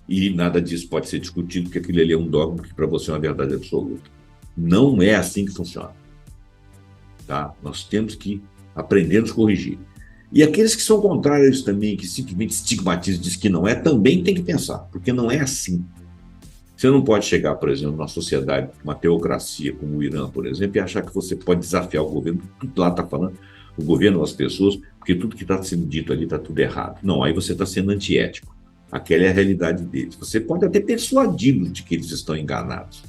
e nada disso pode ser discutido, porque aquilo ali é um dogma que para você é uma verdade absoluta. Não é assim que funciona. Tá? Nós temos que aprender a nos corrigir. E aqueles que são contrários também, que simplesmente estigmatizam e dizem que não é, também tem que pensar, porque não é assim. Você não pode chegar, por exemplo, numa sociedade, uma teocracia como o Irã, por exemplo, e achar que você pode desafiar o governo, tudo lá está falando, o governo, as pessoas, porque tudo que está sendo dito ali está tudo errado. Não, aí você está sendo antiético. Aquela é a realidade deles. Você pode até persuadi-los de que eles estão enganados,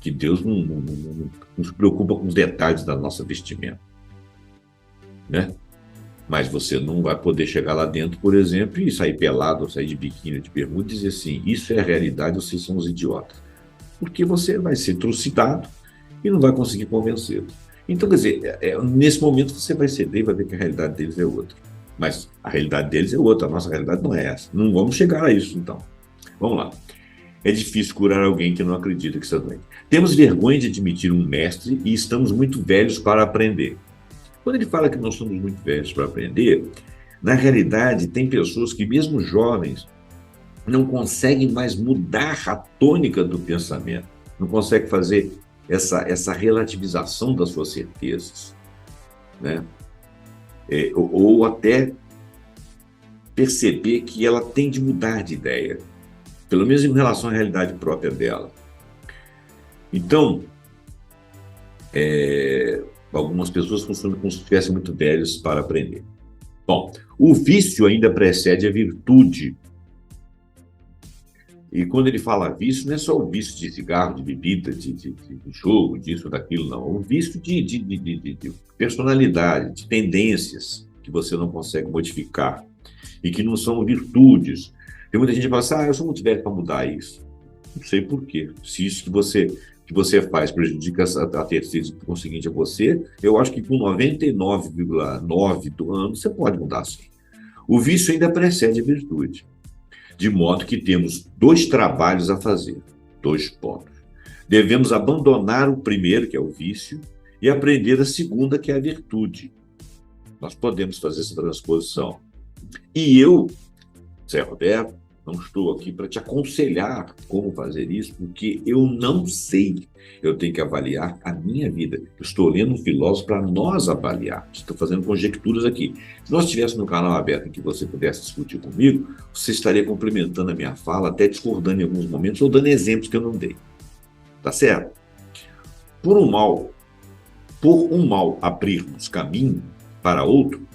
que Deus não se preocupa com os detalhes da nossa vestimenta, né? Mas você não vai poder chegar lá dentro, por exemplo, e sair pelado, ou sair de biquíni, de bermuda, e dizer assim, isso é a realidade, vocês são os idiotas. Porque você vai ser trucidado e não vai conseguir convencê-los. Então, quer dizer, nesse momento você vai ceder e vai ver que a realidade deles é outra. Mas a realidade deles é outra, a nossa realidade não é essa. Não vamos chegar a isso, então. Vamos lá. É difícil curar alguém que não acredita que está doente. Temos vergonha de admitir um mestre e estamos muito velhos para aprender. Quando ele fala que nós somos muito velhos para aprender, na realidade, tem pessoas que, mesmo jovens, não conseguem mais mudar a tônica do pensamento, não conseguem fazer essa relativização das suas certezas, né? Ou até perceber que ela tem de mudar de ideia, pelo menos em relação à realidade própria dela. Então, algumas pessoas funcionam como se estivessem muito velhos para aprender. Bom, o vício ainda precede a virtude. E quando ele fala vício, não é só o vício de cigarro, de bebida, de jogo, disso, daquilo, não. O vício de personalidade, de tendências que você não consegue modificar e que não são virtudes. Tem muita gente que fala assim, eu sou muito velho para mudar isso. Não sei por quê. Se isso que você faz prejudica a terceiros, por conseguinte, a você, eu acho que com 99,9 do ano você pode mudar sim. O vício ainda precede a virtude. De modo que temos 2 trabalhos a fazer, 2 pontos. Devemos abandonar o primeiro, que é o vício, e aprender a segunda, que é a virtude. Nós podemos fazer essa transposição. E eu, Zé Roberto, não estou aqui para te aconselhar como fazer isso, porque eu não sei. Eu tenho que avaliar a minha vida. Eu estou lendo um filósofo para nós avaliar. Estou fazendo conjecturas aqui. Se nós estivéssemos no canal aberto em que você pudesse discutir comigo, você estaria complementando a minha fala, até discordando em alguns momentos, ou dando exemplos que eu não dei. Tá certo? Por um mal abrirmos caminho para outro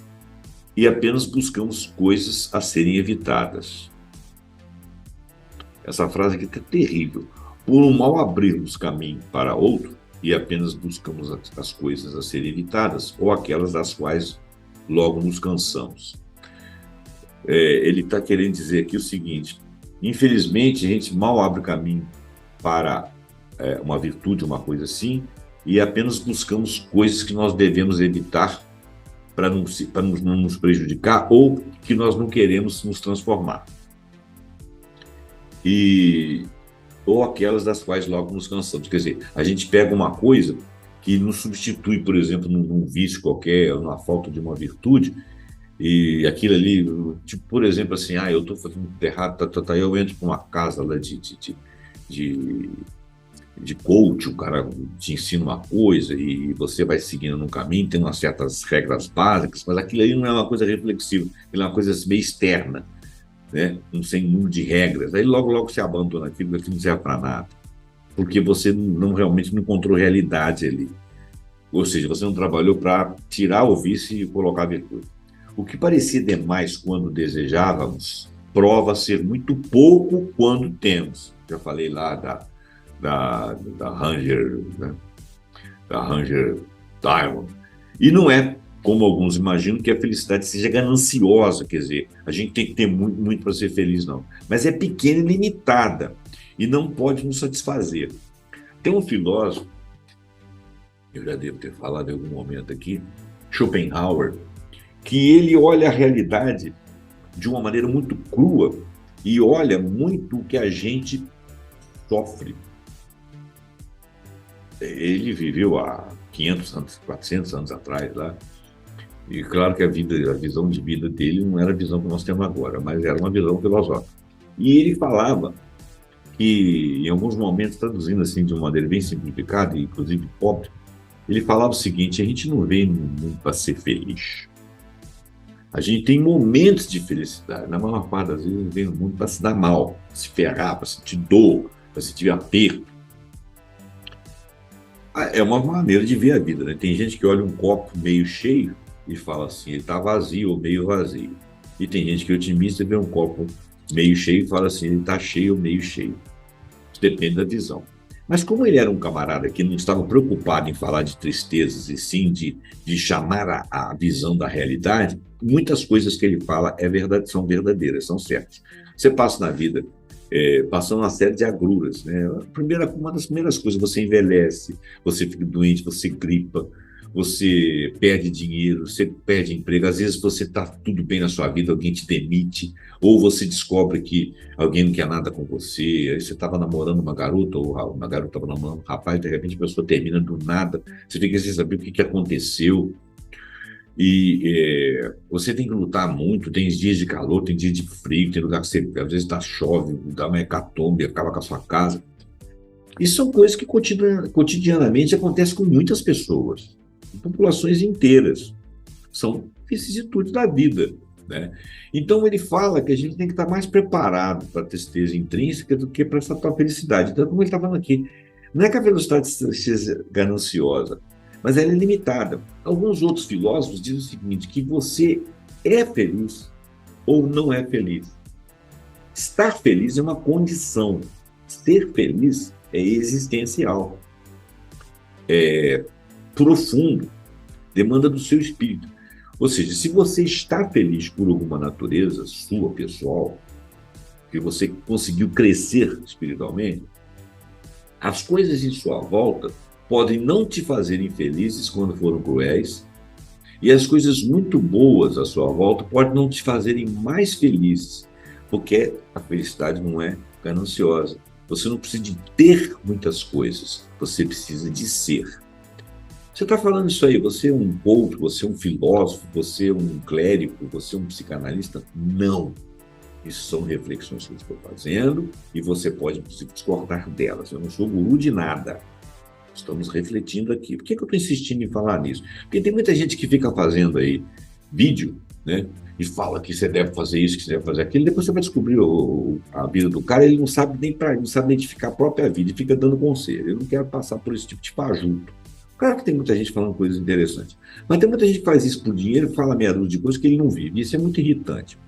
e apenas buscamos coisas a serem evitadas. Essa frase aqui está terrível. Por um mal abrirmos caminho para outro e apenas buscamos as coisas a serem evitadas ou aquelas das quais logo nos cansamos. Ele está querendo dizer aqui o seguinte: infelizmente, a gente mal abre caminho para uma virtude, uma coisa assim, e apenas buscamos coisas que nós devemos evitar para não nos prejudicar ou que nós não queremos nos transformar. Ou aquelas das quais logo nos cansamos. Quer dizer, a gente pega uma coisa que nos substitui, por exemplo, num vício qualquer, ou na falta de uma virtude, e aquilo ali, tipo, por exemplo, assim, eu estou fazendo tudo errado, eu entro para uma casa lá de coach, o cara te ensina uma coisa e você vai seguindo num caminho, tem umas certas regras básicas, mas aquilo ali não é uma coisa reflexiva, é uma coisa meio externa, né? Sem número de regras. Aí logo você abandona aquilo não serve para nada, porque você realmente não encontrou realidade ali. Ou seja, você não trabalhou para tirar o vício e colocar a virtude. O que parecia demais quando desejávamos, prova ser muito pouco quando temos. Já falei lá da Ranger, né? Da Ranger Diamond. E não é, como alguns imaginam, que a felicidade seja gananciosa, quer dizer, a gente tem que ter muito, muito para ser feliz, não. Mas é pequena e limitada, e não pode nos satisfazer. Tem um filósofo, eu já devo ter falado em algum momento aqui, Schopenhauer, que ele olha a realidade de uma maneira muito crua e olha muito o que a gente sofre. Ele viveu há 500 anos, 400 anos atrás lá, e claro que a visão de vida dele não era a visão que nós temos agora, mas era uma visão filosófica. E ele falava que, em alguns momentos, traduzindo assim de uma maneira bem simplificada, e inclusive pobre, ele falava o seguinte: a gente não veio no mundo para ser feliz. A gente tem momentos de felicidade. Na maior parte das vezes, a gente vem no mundo para se dar mal, para se ferrar, para sentir dor, para sentir aperto. É uma maneira de ver a vida, né? Tem gente que olha um copo meio cheio e fala assim, ele está vazio ou meio vazio. E tem gente que é otimista e vê um copo meio cheio e fala assim, ele está cheio ou meio cheio. Isso depende da visão. Mas como ele era um camarada que não estava preocupado em falar de tristezas e sim de chamar a visão da realidade, muitas coisas que ele fala são verdadeiras, são certas. Você passa na vida passando uma série de agruras, né? Uma das primeiras coisas, você envelhece, você fica doente, você gripa, você perde dinheiro, você perde emprego, às vezes você está tudo bem na sua vida, alguém te demite, ou você descobre que alguém não quer nada com você, aí você estava namorando uma garota, ou uma garota estava namorando um rapaz, de repente a pessoa termina do nada, você fica sem saber o que aconteceu, e você tem que lutar muito, tem dias de calor, tem dias de frio, tem lugar que você, às vezes chove, dá uma hecatombe, acaba com a sua casa. Isso são coisas que cotidianamente acontecem com muitas pessoas, populações inteiras. São vicissitudes da vida, né? Então ele fala que a gente tem que estar mais preparado para a tristeza intrínseca do que para essa tua felicidade. Então, como ele está falando aqui, não é que a velocidade seja gananciosa, mas ela é limitada. Alguns outros filósofos dizem o seguinte, que você é feliz ou não é feliz. Estar feliz é uma condição. Ser feliz é existencial, é profundo, demanda do seu espírito. Ou seja, se você está feliz por alguma natureza sua, pessoal, que você conseguiu crescer espiritualmente, as coisas em sua volta podem não te fazerem felizes quando foram cruéis, e as coisas muito boas à sua volta podem não te fazerem mais felizes, porque a felicidade não é gananciosa. Você não precisa de ter muitas coisas, você precisa de ser. Você está falando isso aí, você é um coach, você é um filósofo, você é um clérigo, você é um psicanalista? Não. Isso são reflexões que eu estou fazendo e você pode discordar delas. Eu não sou guru de nada. Estamos refletindo aqui. Por que eu estou insistindo em falar nisso? Porque tem muita gente que fica fazendo aí vídeo, né? E fala que você deve fazer isso, que você deve fazer aquilo, depois você vai descobrir a vida do cara, ele não sabe não sabe identificar a própria vida e fica dando conselho. Eu não quero passar por esse tipo de fajuto. Claro que tem muita gente falando coisas interessantes, mas tem muita gente que faz isso por dinheiro e fala meia dúzia de coisas que ele não vive. Isso é muito irritante.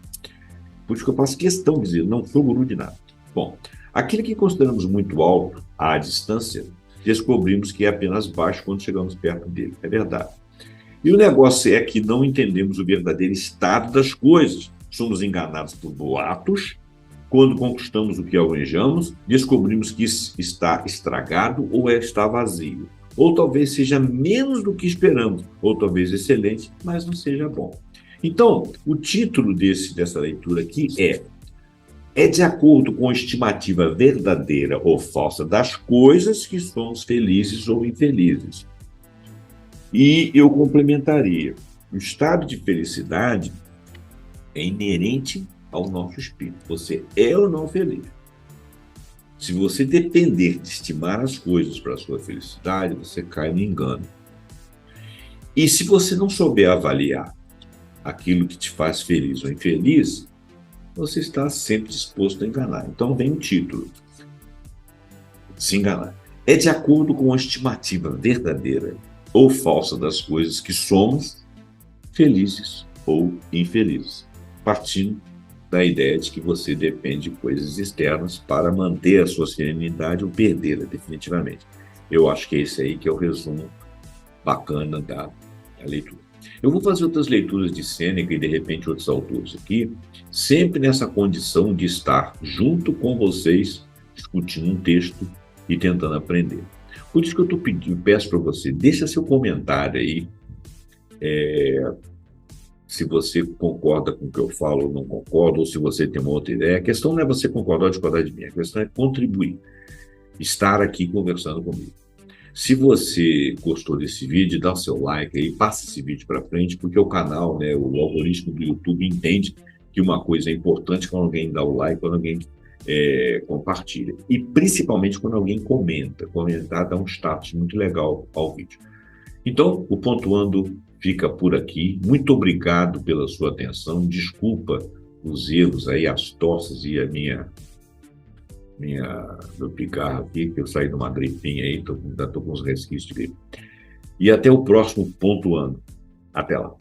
Por isso que eu faço questão de dizer, não sou guru de nada. Bom, aquilo que consideramos muito alto à distância, descobrimos que é apenas baixo quando chegamos perto dele. É verdade. E o negócio é que não entendemos o verdadeiro estado das coisas. Somos enganados por boatos. Quando conquistamos o que almejamos, descobrimos que está estragado ou está vazio. Ou talvez seja menos do que esperamos, ou talvez excelente, mas não seja bom. Então, o título dessa leitura aqui é de acordo com a estimativa verdadeira ou falsa das coisas que somos felizes ou infelizes. E eu complementaria, o estado de felicidade é inerente ao nosso espírito. Você é ou não feliz? Se você depender de estimar as coisas para a sua felicidade, você cai no engano. E se você não souber avaliar aquilo que te faz feliz ou infeliz, você está sempre disposto a enganar. Então vem o título, se enganar. É de acordo com a estimativa verdadeira ou falsa das coisas que somos felizes ou infelizes, partindo da ideia de que você depende de coisas externas para manter a sua serenidade ou perdê-la definitivamente. Eu acho que é esse aí que é o resumo bacana da leitura. Eu vou fazer outras leituras de Sêneca e, de repente, outros autores aqui, sempre nessa condição de estar junto com vocês, discutindo um texto e tentando aprender. Por isso que eu peço para você, deixa seu comentário aí, se você concorda com o que eu falo ou não concorda, ou se você tem uma outra ideia. A questão não é você concordar ou discordar de mim, a questão é contribuir, estar aqui conversando comigo. Se você gostou desse vídeo, dá o seu like aí, passa esse vídeo para frente, porque o canal, né, o algoritmo do YouTube entende que uma coisa é importante quando alguém dá o like, quando alguém compartilha. E principalmente quando alguém comenta. Comentar dá um status muito legal ao vídeo. Então, o Pontuando fica por aqui. Muito obrigado pela sua atenção. Desculpa os erros aí, as tossas e a meu pigarro aqui, que eu saí de uma gripinha aí, ainda estou com uns resquícios de gripe. E até o próximo Pontuando. Até lá.